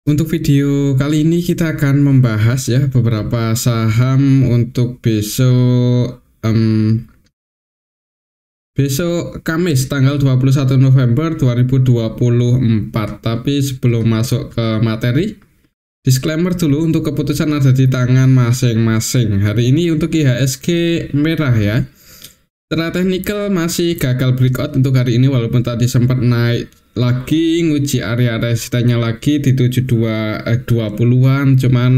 Untuk video kali ini kita akan membahas ya beberapa saham untuk besok Kamis tanggal 21 November 2024. Tapi sebelum masuk ke materi, disclaimer dulu, untuk keputusan ada di tangan masing-masing. Hari ini untuk IHSG merah ya. Secara teknikal masih gagal breakout untuk hari ini, walaupun tadi sempat naik lagi, nguji area resistennya lagi di 20-an, cuman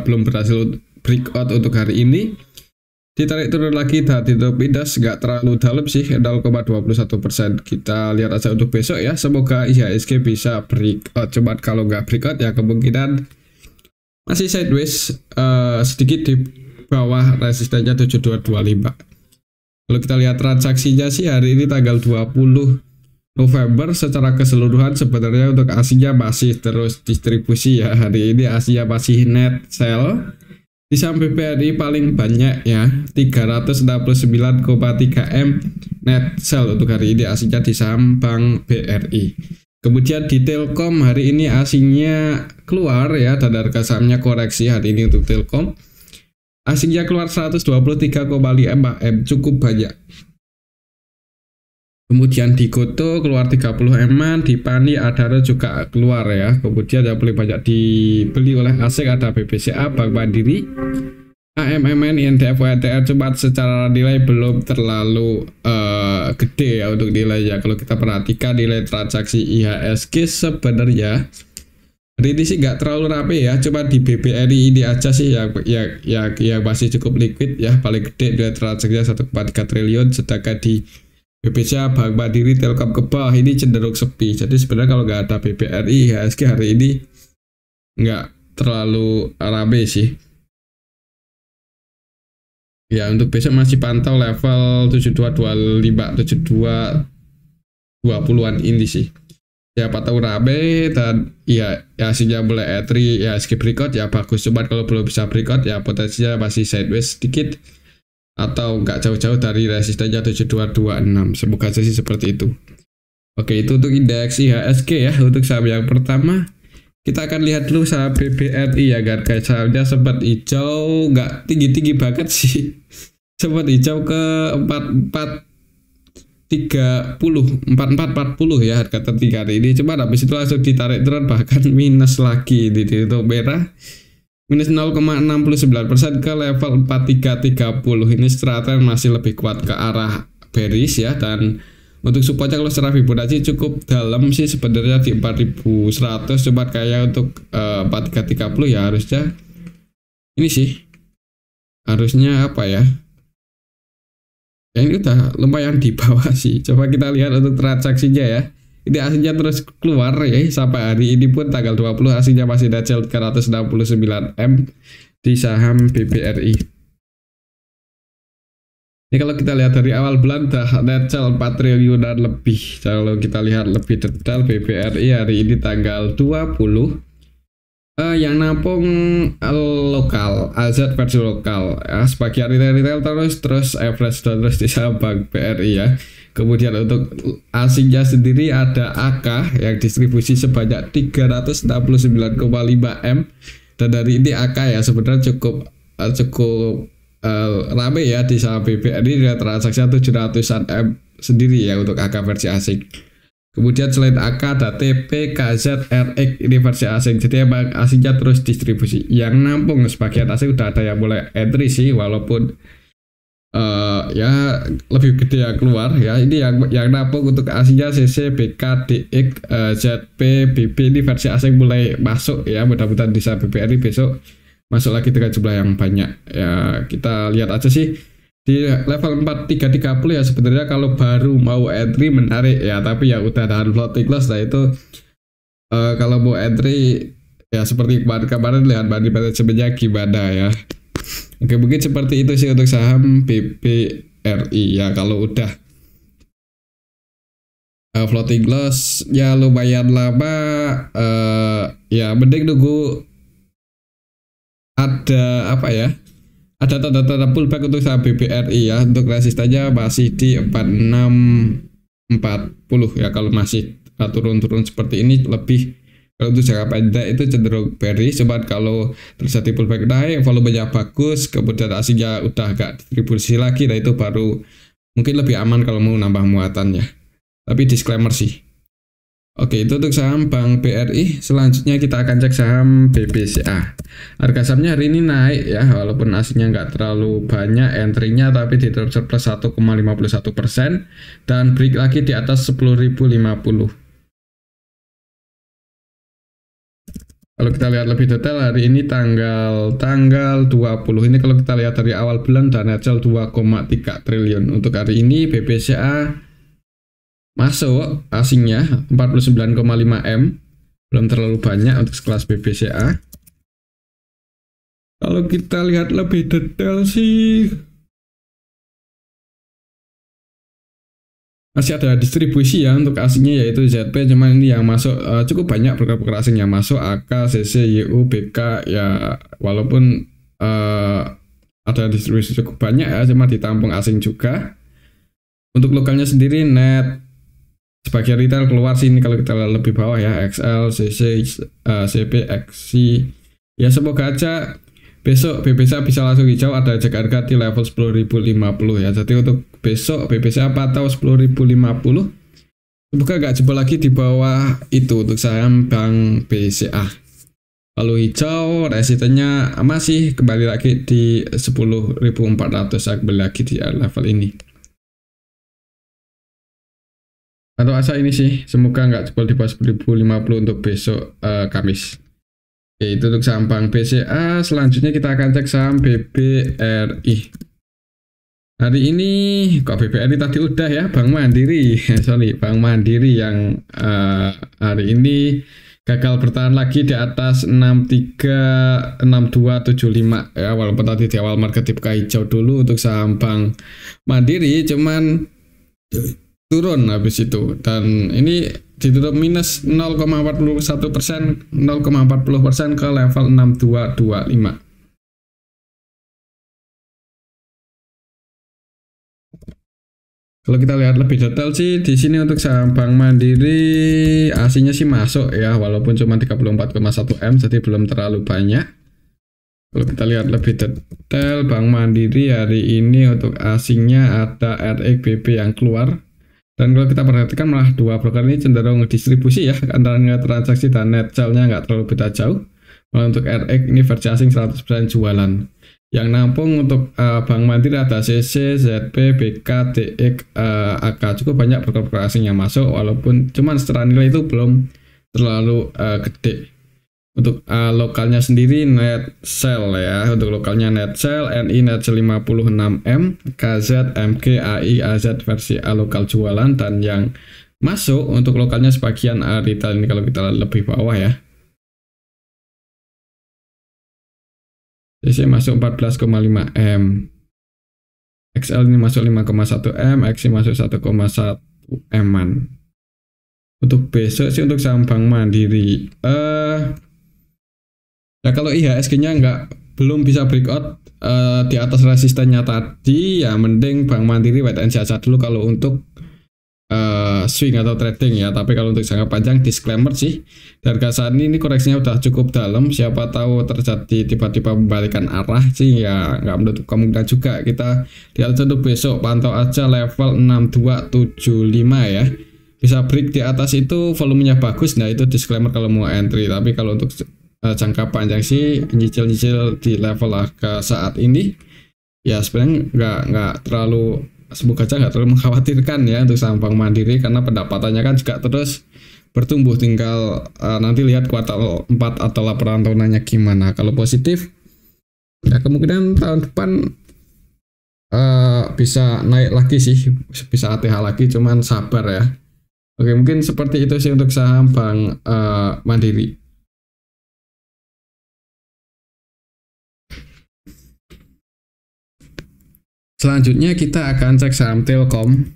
belum berhasil breakout untuk hari ini. Ditarik turun lagi, tadi top minus nggak terlalu dalam sih, 0,21%. Kita lihat aja untuk besok ya, semoga IHSG bisa breakout. Cuman kalau nggak breakout ya kemungkinan masih sideways, sedikit di bawah resistennya 7225. Kalau kita lihat transaksinya sih hari ini tanggal 20 November secara keseluruhan sebenarnya untuk Asia masih terus distribusi ya. Hari ini Asia masih net sell. Di saham BBRI paling banyak ya, 369,3 M net sell untuk hari ini aslinya di saham Bank BRI. Kemudian di Telkom hari ini aslinya keluar ya, dan harga sahamnya koreksi hari ini untuk Telkom. Aslinya keluar 123,5 M, cukup banyak. Kemudian di Goto keluar 30 M, di Pani Adaro juga keluar ya. Kemudian yang paling banyak dibeli oleh asing ada BBCA, Bank Mandiri, AMMN, INDF, WNTR. Cuma secara nilai belum terlalu gede ya untuk nilainya. Kalau kita perhatikan nilai transaksi IHSG sebenarnya hari ini sih nggak terlalu rame ya, cuma di BBRI ini aja sih yang masih cukup liquid ya. Paling gede nilai transaksinya 1,3 triliun, sedangkan di BBCA, Bank Mandiri, Telkom ke bawah ini cenderung sepi. Jadi sebenarnya kalau nggak ada BBRI, IHSG hari ini nggak terlalu rame sih. Ya untuk besok masih pantau level 7225, 7220-an ini sih. Siapa tahu rame dan ya hasilnya mulai entry ya, IHSG breakout ya bagus. Cuman kalau belum bisa breakout ya potensinya masih sideways sedikit atau nggak jauh-jauh dari resistennya 7226. Semoga sih seperti itu. Oke, itu untuk indeks IHSG ya. Untuk saham yang pertama kita akan lihat dulu saham BBRI ya, harga sahamnya sempat hijau, nggak tinggi-tinggi banget sih, sempat hijau ke 4440 ya harga tertinggi hari ini. Cuma habis itu langsung ditarik turun, bahkan minus lagi di untuk merah, minus 0,69% ke level 4330. Ini secara masih lebih kuat ke arah bearish ya, dan untuk supportnya kalau secara Fibonacci cukup dalam sih sebenarnya di 4100. Cuma kayak untuk 4330 ya harusnya ini sih, harusnya apa ya, ini udah lumayan di bawah sih. Coba kita lihat untuk transaksinya ya. Ini aslinya terus keluar ya, sampai hari ini pun tanggal 20 aslinya masih net sell 369 M di saham BBRI. Ini kalau kita lihat dari awal bulan dah net sell 4 triliunan lebih. Kalau kita lihat lebih detail BBRI hari ini tanggal 20, yang nampung lokal, AZ versi lokal ya, sebagian retail terus average terus di saham Bank BRI ya. Kemudian untuk asingnya sendiri ada AK yang distribusi sebanyak 369,5 M, dan dari ini AK ya sebenarnya cukup rame ya di saham BBRI dengan transaksi 700-an M sendiri ya untuk AK versi asing. Kemudian selain AK ada TP, KZ, RX, ini versi asing. Jadi emang asingnya terus distribusi. Yang nampung sebagian asing udah ada yang mulai entry sih, walaupun ya lebih gede yang keluar ya. Ini yang nampung untuk asingnya CC, BK, DX, ZP, BB, ini versi asing mulai masuk ya. Mudah-mudahan di saham BBRI besok masuk lagi dengan jumlah yang banyak ya. Kita lihat aja sih di level 4330 ya. Sebenarnya kalau baru mau entry menarik ya, tapi ya udah tahan floating loss. Nah itu kalau mau entry ya seperti kemarin lihat money manajemennya gimana ya. Oke, mungkin seperti itu sih untuk saham BBRI ya. Kalau udah floating loss ya lumayan lama, ya mending nunggu ada apa ya, ada tanda-tanda pullback untuk saham BBRI ya. Untuk resistennya masih di 4640 ya. Kalau masih turun-turun seperti ini lebih Kalau untuk jangka pendek itu cenderung bearish, cuman kalau terjadi pullback naik, volumenya bagus, kemudian asingnya udah agak distribusi lagi, nah itu baru mungkin lebih aman kalau mau nambah muatannya. Tapi disclaimer sih. Oke, itu untuk saham Bank BRI. Selanjutnya kita akan cek saham BBCA. Harga sahamnya hari ini naik ya, walaupun asingnya nggak terlalu banyak entry-nya, tapi di surplus 1,51% dan break lagi di atas 10.050. Kalau kita lihat lebih detail, hari ini tanggal 20. Ini kalau kita lihat dari awal bulan dan net sell 2,3 triliun. Untuk hari ini BBCA masuk asingnya 49,5 M, belum terlalu banyak untuk sekelas BBCA. Kalau kita lihat lebih detail sih masih ada distribusi ya untuk asingnya, yaitu ZP, cuman ini yang masuk cukup banyak broker-broker asing yang masuk, AK, CC, YU, BK ya, walaupun ada distribusi cukup banyak ya, cuma ditampung asing juga. Untuk lokalnya sendiri net sebagai retail keluar sini kalau kita lihat lebih bawah ya, XL, CC, CP, XC. Ya semoga aja besok BBCA bisa langsung hijau, ada cek harga di level 10.050 ya. Jadi untuk besok BBCA pantau 10.050. Semoga gak jebol lagi di bawah itu untuk saham Bank BCA. Lalu hijau resistennya masih kembali lagi di 10.400, kembali lagi di level ini. Atau asa ini sih, semoga nggak jebol di bawah 10.050 untuk besok Kamis. Oke, itu untuk saham Bank BCA. Selanjutnya kita akan cek saham BBRI. Hari ini kok BBRI tadi udah ya, Bank Mandiri. Sorry, Bank Mandiri yang hari ini gagal bertahan lagi di atas 636275 ya, walaupun tadi di awal market dibuka hijau dulu untuk saham Bank Mandiri, cuman turun habis itu, dan ini ditutup minus 0,41%, 0,40% ke level 6225. Kalau kita lihat lebih detail sih di sini untuk saham Bank Mandiri aslinya sih masuk ya, walaupun cuma 34,1 M, jadi belum terlalu banyak. Kalau kita lihat lebih detail Bank Mandiri hari ini untuk asingnya ada RXBB yang keluar. Dan kalau kita perhatikan malah dua broker ini cenderung distribusi ya, antara transaksi dan net sell-nya nggak terlalu beda jauh. Malah untuk RX ini versi asing 100% jualan. Yang nampung untuk Bank Mandiri ada CC, ZP, BK, DX, AK. Cukup banyak broker-broker asing yang masuk, walaupun cuman secara nilai itu belum terlalu gede. Untuk lokalnya sendiri net sell ya, untuk lokalnya net sell, NI net sell 56M, KZ, MG, AI, AZ versi A lokal jualan, dan yang masuk untuk lokalnya sebagian retail ini kalau kita lebih bawah ya. CC masuk 14,5 M, XL ini masuk 5,1 M, XC masuk 1,1 M-an. Untuk besok sih untuk saham Bank Mandiri ya, kalau IHSG-nya belum bisa breakout di atas resistennya tadi ya, mending Bank Mandiri wait and see aja dulu kalau untuk swing atau trading ya. Tapi kalau untuk jangka panjang disclaimer sih, harga saat ini koreksinya udah cukup dalam, siapa tahu terjadi tiba-tiba membalikan arah sih ya, nggak menutup kemungkinan juga. Kita lihat untuk besok, pantau aja level 6275 ya, bisa break di atas itu, volumenya bagus, nah itu disclaimer kalau mau entry. Tapi kalau untuk jangka panjang sih nyicil-nyicil di level harga saat ini ya, sebenarnya nggak terlalu, semoga aja nggak terlalu mengkhawatirkan ya untuk saham Bank Mandiri, karena pendapatannya kan juga terus bertumbuh. Tinggal nanti lihat kuartal 4 atau laporan tahunannya gimana. Kalau positif ya kemungkinan tahun depan bisa naik lagi sih, bisa ATH lagi, cuman sabar ya. Oke, mungkin seperti itu sih untuk saham Bank Mandiri. Selanjutnya kita akan cek saham Telkom.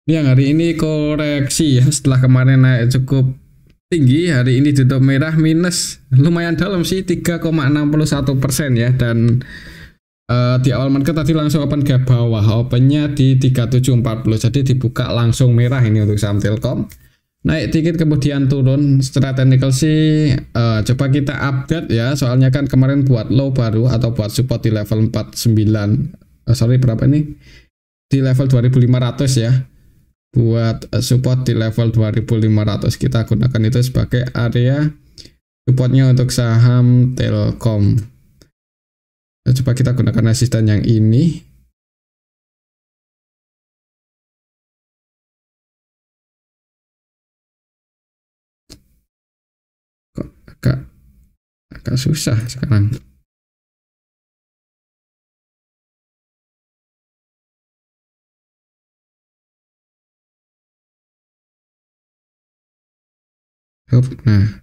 Yang hari ini koreksi ya, setelah kemarin naik cukup tinggi, hari ini tutup merah minus lumayan dalam sih, 3,61% ya. Dan di awal market tadi langsung open ke bawah, opennya di 3740, jadi dibuka langsung merah ini untuk saham Telkom. naik dikit kemudian turun. Secara technical sih coba kita update ya, soalnya kan kemarin buat low baru atau buat support di level 49 sorry berapa ini, di level 2500 ya, buat support di level 2500. Kita gunakan itu sebagai area supportnya untuk saham Telkom. Coba kita gunakan resisten yang ini. Kok agak susah sekarang. Nah,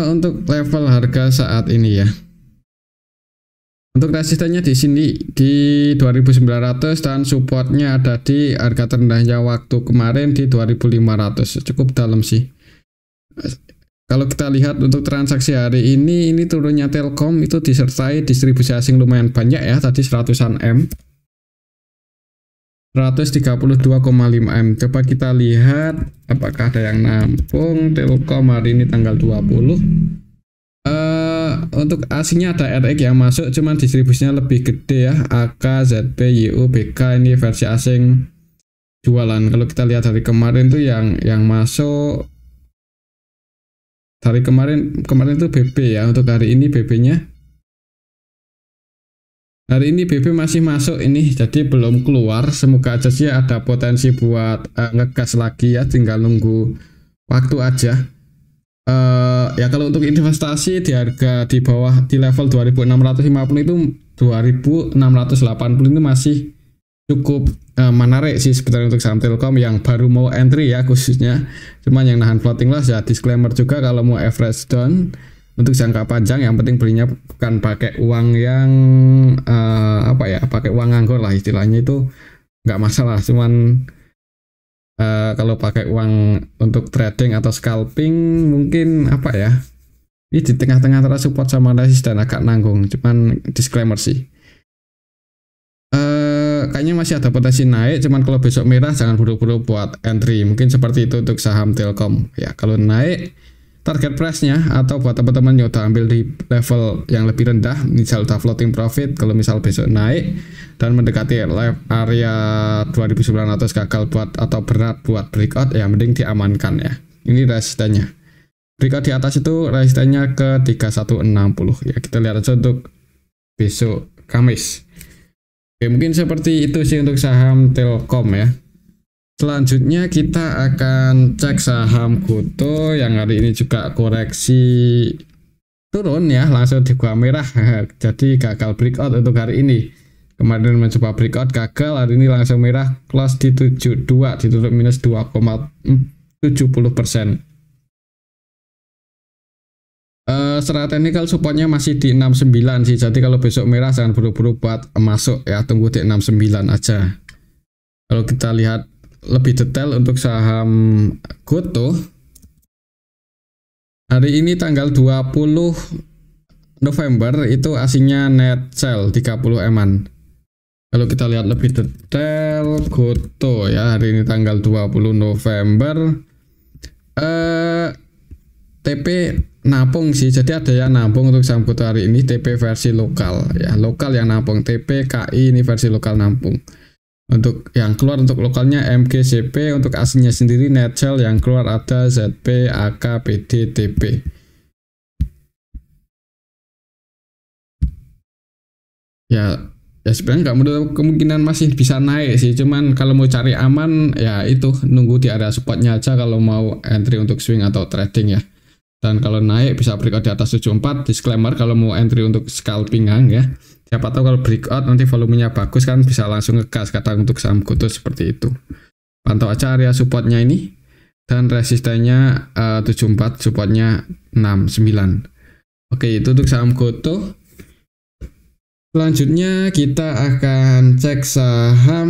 untuk level harga saat ini ya. Untuk resistennya di sini di 2900 dan supportnya ada di harga terendahnya waktu kemarin di 2500. Cukup dalam sih. Kalau kita lihat untuk transaksi hari ini turunnya Telkom itu disertai distribusi asing lumayan banyak ya, tadi 100-an M. 132,5 M. Coba kita lihat apakah ada yang nampung Telkom hari ini tanggal 20. Untuk asingnya ada RX yang masuk, cuman distribusinya lebih gede ya. AK, ZB, YU, BK ini versi asing jualan. Kalau kita lihat dari kemarin tuh yang masuk dari kemarin itu BB ya. Untuk hari ini BB-nya, hari ini BB masih masuk ini, jadi belum keluar. Semoga aja sih ada potensi buat ngegas lagi ya, tinggal nunggu waktu aja. Ya kalau untuk investasi di harga di bawah di level 2650 itu 2680 itu masih cukup menarik sih sebenarnya untuk saham Telkom yang baru mau entry ya khususnya. Cuman yang nahan floating loss ya disclaimer juga, kalau mau average down untuk jangka panjang yang penting belinya bukan pakai uang yang pakai uang nganggur lah istilahnya, itu nggak masalah. Cuman kalau pakai uang untuk trading atau scalping mungkin ini di tengah-tengah antara support sama resisten agak nanggung. Cuman disclaimer sih, kayaknya masih ada potensi naik. Cuman kalau besok merah jangan buru-buru buat entry. Mungkin seperti itu untuk saham Telkom ya. Kalau naik target price-nya atau buat teman-teman yang udah ambil di level yang lebih rendah, misal udah floating profit, kalau misal besok naik dan mendekati area 2900 gagal buat atau berat buat breakout ya mending diamankan ya. Ini resistennya. Breakout di atas itu resistennya ke 3160 ya. Kita lihat aja untuk besok Kamis. Oke, mungkin seperti itu sih untuk saham Telkom ya. Selanjutnya kita akan cek saham GoTo yang hari ini juga koreksi turun ya, langsung di gua merah. Jadi gagal breakout untuk hari ini. Kemarin mencoba breakout gagal, hari ini langsung merah, close di 72, ditutup minus 2,70%. Secara teknikal supportnya masih di 69 sih, jadi kalau besok merah jangan buru-buru buat masuk ya, tunggu di 69 aja. Kalau kita lihat lebih detail untuk saham GoTo, hari ini tanggal 20 November itu asingnya net sell 30 eman. Kalau kita lihat lebih detail GoTo ya, hari ini tanggal 20 November TP nampung sih, jadi ada yang nampung untuk saham GoTo hari ini. TP versi lokal ya, lokal yang nampung. TP KI ini versi lokal nampung. Untuk yang keluar untuk lokalnya MGCP, untuk aslinya sendiri net sell yang keluar ada ZP, AK, PD, TP. Ya sebenarnya nggak menutup kemungkinan masih bisa naik sih, cuman kalau mau cari aman ya itu nunggu di area supportnya aja kalau mau entry untuk swing atau trading ya. Dan kalau naik bisa breakout di atas 74. Disclaimer kalau mau entry untuk scalpingan ya, siapa tahu kalau breakout nanti volumenya bagus kan bisa langsung ngegas. Kadang untuk saham GoTo seperti itu. Pantau aja area supportnya ini, dan resistennya 74, supportnya 69. Oke, itu untuk saham GoTo. Selanjutnya kita akan cek saham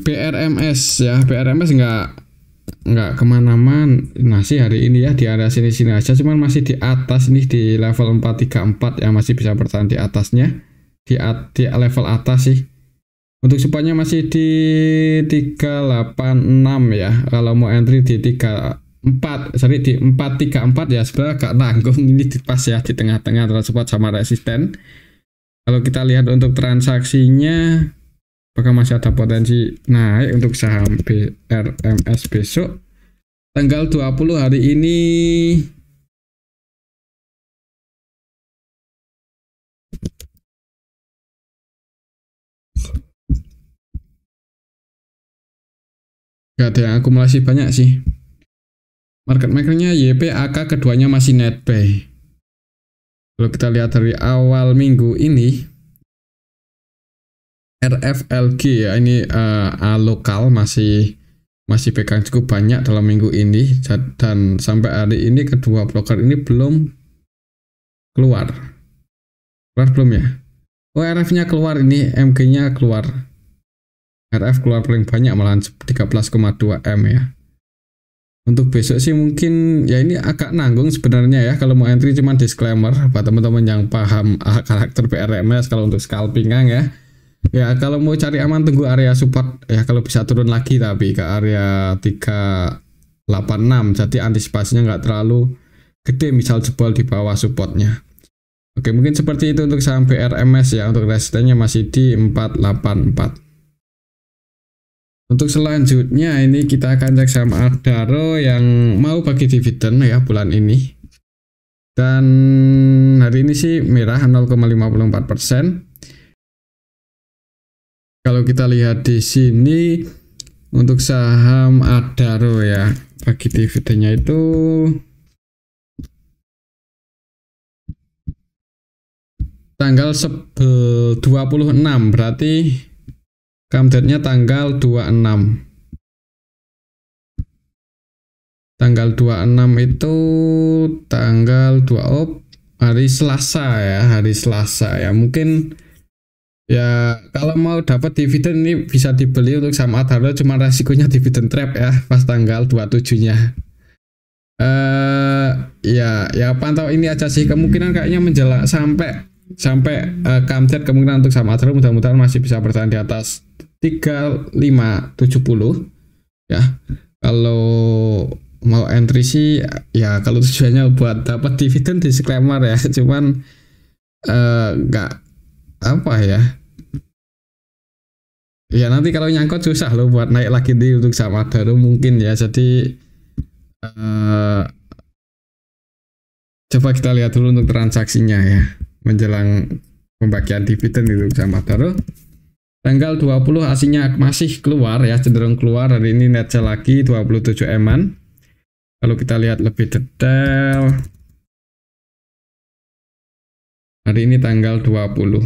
BRMS ya. BRMS nggak kemana-mana sih hari ini ya, di area sini-sini aja, cuman masih di atas ini di level 434 ya, masih bisa bertahan di atasnya, di level atas sih. Untuk supportnya masih di 386 ya, kalau mau entry di 34, sorry di 434 ya, sebenarnya agak nanggung ini di pas ya, di tengah-tengah antara support sama resisten. Kalau kita lihat untuk transaksinya, apakah masih ada potensi naik untuk saham BRMS besok tanggal 20 hari ini? Gak ada yang akumulasi banyak sih. Market makernya YP, AK, keduanya masih net buy. Kalau kita lihat dari awal minggu ini, RFLG ya, ini lokal masih pegang cukup banyak dalam minggu ini, dan sampai hari ini kedua broker ini belum keluar belum ya. Oh, RF nya keluar, ini MG nya keluar, RF keluar paling banyak malahan 13,2 M ya. Untuk besok sih mungkin ya ini agak nanggung sebenarnya ya, kalau mau entry cuman disclaimer buat teman-teman yang paham karakter BRMS. Kalau untuk scalpingan ya kalau mau cari aman tunggu area support ya, kalau bisa turun lagi tapi ke area 386, jadi antisipasinya nggak terlalu gede misal jebol di bawah supportnya. Oke, mungkin seperti itu untuk saham BRMS ya. Untuk resistennya masih di 484. Untuk selanjutnya ini kita akan cek saham Adaro yang mau bagi dividen ya bulan ini. Dan hari ini sih merah 0,54%. Kalau kita lihat di sini untuk saham Adaro ya, bagi dividennya itu tanggal 26, berarti come date-nya tanggal 26. Tanggal 26 itu tanggal 2 hari Selasa ya, hari Selasa ya. Mungkin ya kalau mau dapat dividen ini bisa dibeli untuk saham Adaro, cuma resikonya dividen trap ya pas tanggal 27-nya. Ya pantau ini aja sih, kemungkinan kayaknya menjelang sampai come date, kemungkinan untuk saham Adaro mudah-mudahan masih bisa bertahan di atas 3570 ya. Kalau mau entry sih ya, kalau tujuannya buat dapat dividen disclaimer ya, cuman nggak apa ya nanti kalau nyangkut susah loh buat naik lagi di untuk saham Adaro mungkin ya. Jadi coba kita lihat dulu untuk transaksinya ya menjelang pembagian dividen itu saham Adaro. Tanggal 20 aslinya masih keluar ya, cenderung keluar. Hari ini netnya lagi 27 eman. Kalau kita lihat lebih detail, hari ini tanggal 20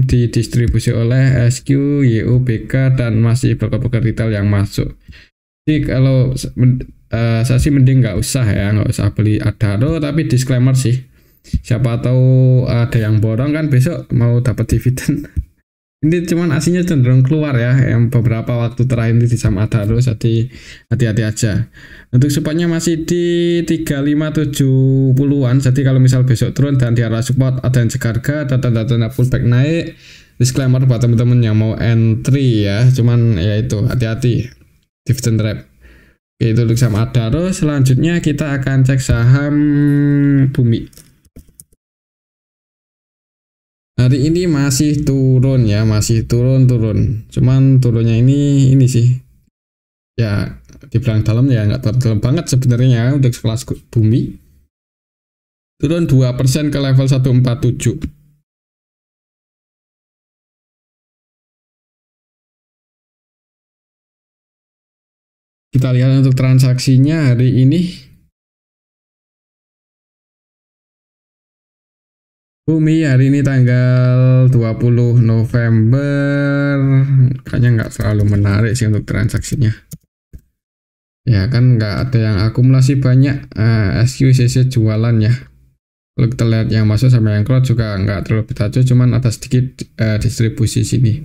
didistribusi oleh SQ, YUBK, dan masih broker-broker retail yang masuk. Jadi kalau saya sih mending nggak usah beli Adaro, tapi disclaimer sih, siapa tahu ada yang borong kan besok mau dapat dividen. Ini cuman aslinya cenderung keluar ya, yang beberapa waktu terakhir ini di saham Adaro, jadi hati-hati aja. Untuk supportnya masih di 3570-an, jadi kalau misal besok turun dan di arah support ada yang segarga, ada tanda-tanda pullback naik, disclaimer buat teman-teman yang mau entry ya, cuman ya itu hati-hati dividen trap. Oke, itu untuk saham Adaro. Selanjutnya kita akan cek saham Bumi. Hari ini masih turun ya, masih turun. Cuman turunnya ini sih ya dibilang dalam ya nggak dalam banget sebenarnya untuk kelas Bumi. Turun 2% ke level 147. Kita lihat untuk transaksinya hari ini. Bumi hari ini tanggal 20 November, kayaknya nggak terlalu menarik sih untuk transaksinya. Ya kan nggak ada yang akumulasi banyak, SQCC jualan ya. Kalau kita lihat yang masuk sama yang keluar juga nggak terlalu bertajuk, cuman ada sedikit distribusi sini.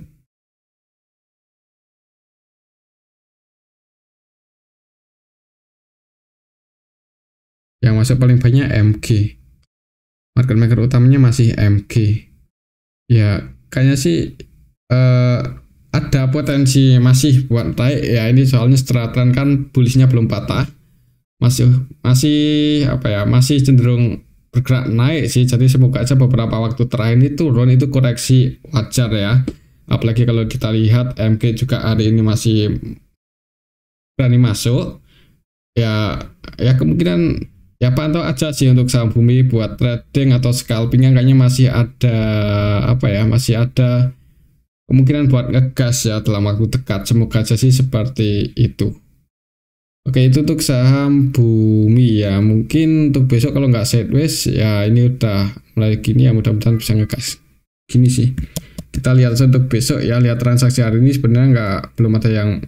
Yang masuk paling banyak MG. Market maker utamanya masih MG. Ya, kayaknya sih ada potensi masih buat naik ya. Ini soalnya setelah tren kan bullishnya belum patah. Masih apa ya? Masih cenderung bergerak naik sih. Jadi semoga aja beberapa waktu terakhir ini turun itu koreksi wajar ya. Apalagi kalau kita lihat MG juga hari ini masih berani masuk. Ya kemungkinan ya pantau aja sih untuk saham bumi buat trading atau scalpingnya kayaknya masih ada apa ya, masih ada kemungkinan buat ngegas ya dalam waktu dekat. Semoga aja sih seperti itu. Oke, itu untuk saham bumi ya. Mungkin untuk besok kalau nggak sideways ya ini udah mulai gini ya, mudah-mudahan bisa ngegas gini sih. Kita lihat untuk besok ya, lihat transaksi hari ini sebenarnya belum ada yang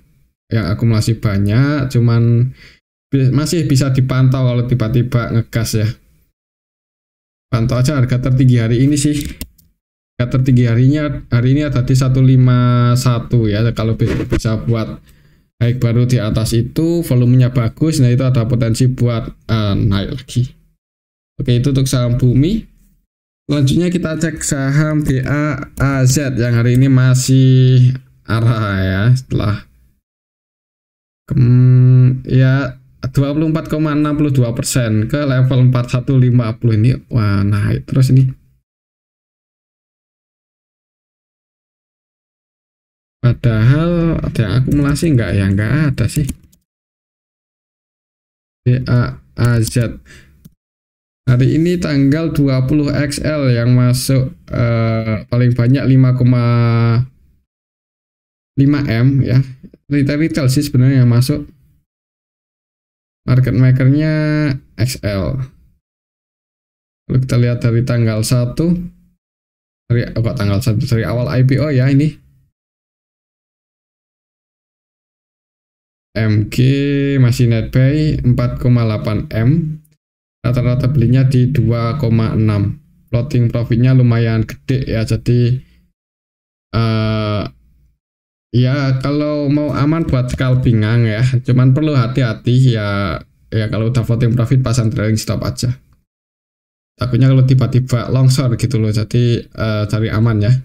akumulasi banyak, cuman masih bisa dipantau kalau tiba-tiba ngegas ya. Pantau aja harga tertinggi hari ini sih. Harga tertinggi hari ini ada di 151 ya. Kalau bisa buat naik baru di atas itu, volumenya bagus, nah itu ada potensi buat naik lagi. Oke, itu untuk saham bumi. Selanjutnya kita cek saham BAAZ yang hari ini masih arah ya setelah ya 24,62% ke level 4150 ini. Wah, naik terus ini. Padahal ada yang akumulasi enggak ya? Enggak ada sih. BAAZ hari ini tanggal 20 XL yang masuk paling banyak 5,5 M ya. Retail sih sebenarnya yang masuk. Market makernya XL. Kalau kita lihat dari tanggal 1 dari awal IPO ya, ini MG masih net buy 4,8 M, rata-rata belinya di 2,6, floating profitnya lumayan gede ya. Jadi ya kalau mau aman buat scalpingan ya, cuman perlu hati-hati ya kalau udah floating profit pasang trailing stop aja. Takutnya kalau tiba-tiba longsor gitu loh, jadi cari aman ya.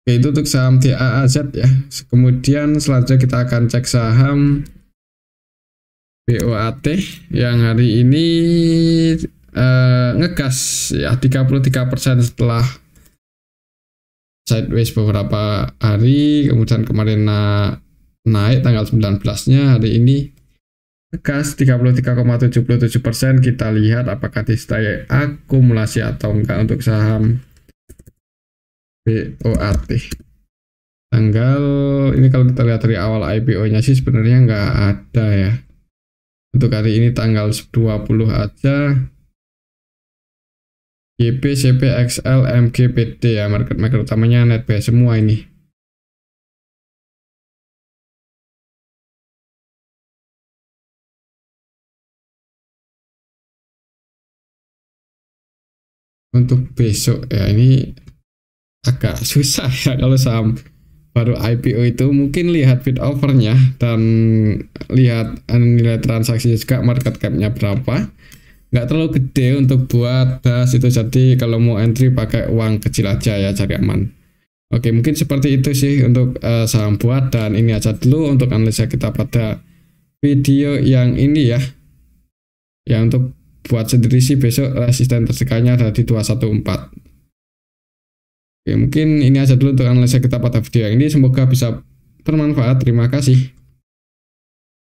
Oke, itu untuk saham BAAZ ya. Kemudian selanjutnya kita akan cek saham BOAT yang hari ini ngegas ya 33% setelah sideways beberapa hari, kemudian kemarin naik tanggal 19-nya, hari ini ngegas 33,77%. Kita lihat apakah disertai akumulasi atau enggak untuk saham BOAT. Tanggal ini kalau kita lihat dari awal IPO-nya sih sebenarnya enggak ada ya. Untuk hari ini tanggal 20 aja. YP, CP, XL, MG, PD ya, market maker utamanya net buy semua ini. Untuk besok ya ini agak susah ya kalau saham baru IPO itu. Mungkin lihat bid offernya dan lihat nilai transaksinya juga, market capnya berapa. Nggak terlalu gede untuk buat das itu, jadi kalau mau entry pakai uang kecil aja ya, cari aman. Oke, mungkin seperti itu sih untuk saham buat, dan ini aja dulu untuk analisa kita pada video yang ini ya. Ya, untuk buat sendiri sih besok resisten tertekannya ada di 214. Oke, mungkin ini aja dulu untuk analisa kita pada video yang ini, semoga bisa bermanfaat. Terima kasih.